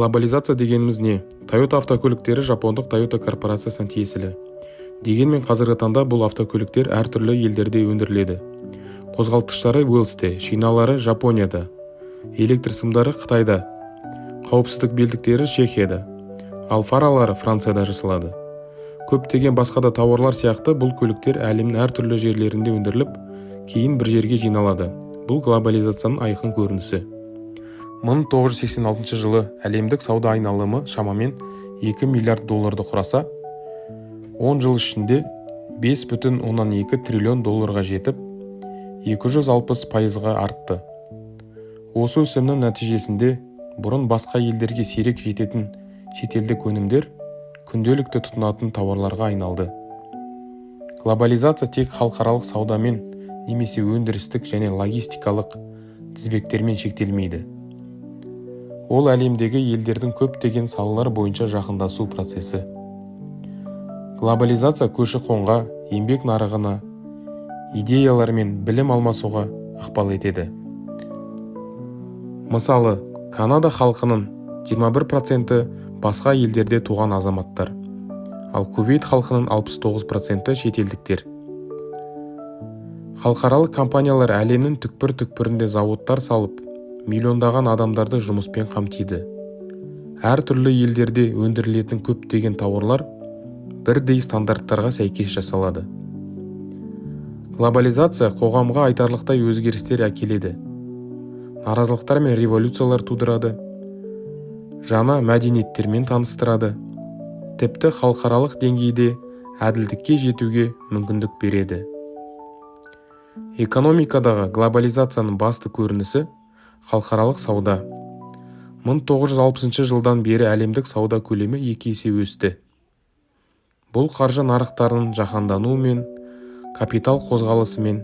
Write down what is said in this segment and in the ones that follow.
Глобализация дегеніміз не? Toyota автокөліктері жапондық Toyota корпорациясына тиесілі. Дегенмен қазіргі таңда бұл автокөліктер әртүрлі елдерде өндіріледі. Қозғалтқыштары Уэльсте, шиналары Жапонияда, электр сымдары Қытайда, қауіпсіздік белдіктері Чехияда, ал фаралары Францияда жасалады. Көптеген басқа да тауарлар сияқты бұл көліктер әлемнің әртүрлі жерлерінде өндіріліп, кейін бір жерге жиналады. Бұл глобализацияның айқын көрінісі. 1986 жылы әлемдік сауда айналымы шамамен 2 миллиард долларды құраса, 10 жыл ішінде 5,2 триллион долларға жетіп, 260% артты. Осы өсімнің нәтижесінде бұрын басқа елдерге сирек жететін шетелдік өнімдер күнделікті тұтынатын тауарларға айналды. Глобализация тек халықаралық саудамен немесе өндірістік және логистикалық тізбектермен шектелмейді. Ол әлемдегі елдердің көптеген салалар бойынша жақындасу процесі. Глобализация көші-қонға, еңбек нарығына, идеялар мен білім алмасуға ықпал етеді. Мысалы, Канада халқының 21% басқа елдерде туған азаматтар, ал Кувейт халқының 69% шетелдіктер. Халықаралық компаниялар әлемнің түкпір-түкпірінде зауыттар салып, миллиондаған адамдарды жұмыспен қамтиды. Әртүрлі елдерде өндірілетін көптеген тауарлар бірдей стандарттарға сәйкес жасалады. Глобализация қоғамға айтарлықтай өзгерістер әкеледі. Наразылықтар мен революциялар тудырады. Жаңа мәдениеттермен таныстырады. Тіпті халықаралық деңгейде әділдікке жетуге мүмкіндік береді. Экономикадағы глобализацияның басты көрінісі халықаралық сауда. 1960 жылдан бері әлемдік сауда көлемі 2 есе өсті. Бұл қаржы нарықтарының жаһандануымен, капитал қозғалысымен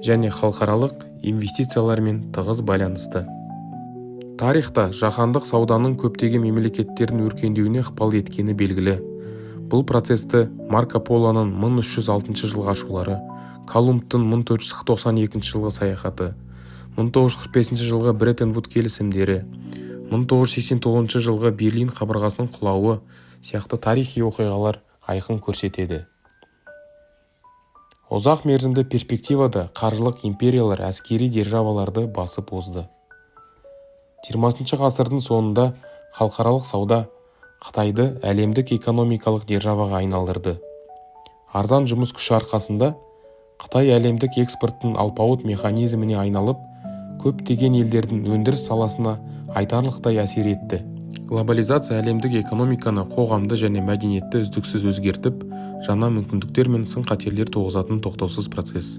және халықаралық инвестициялармен тығыз байланысты. Тарихта жаһандық сауданың көптеген мемлекеттердің өркендеуіне ықпал еткені белгілі. Бұл процесті Марко Полоның 1306 жылғы ашулары, Колумбтың 1492 жылғы саяхаты, 1945 жылғы Бреттон-Вуд келісімдері, 1989 жылғы Берлин қабырғасының құлауы сияқты тарихи оқиғалар айқын көрсетеді. Ұзақ мерзімді перспективада қаржылық империялар әскери державаларды басып озды. 20 ғасырдың соңында халықаралық сауда Қытайды әлемдік экономикалық державаға айналдырды. Арзан жұмыс күші арқасында Қытай әлемдік экспорттың алпауыт механизміне айналып, көптеген елдердің өндіріс саласына айтарлықтай әсер етті. Глобализация әлемдік экономиканы, қоғамды және мәдениетті үздіксіз өзгертіп, жаңа мүмкіндіктер мен сын-қатерлер туғызатын тоқтаусыз процесс.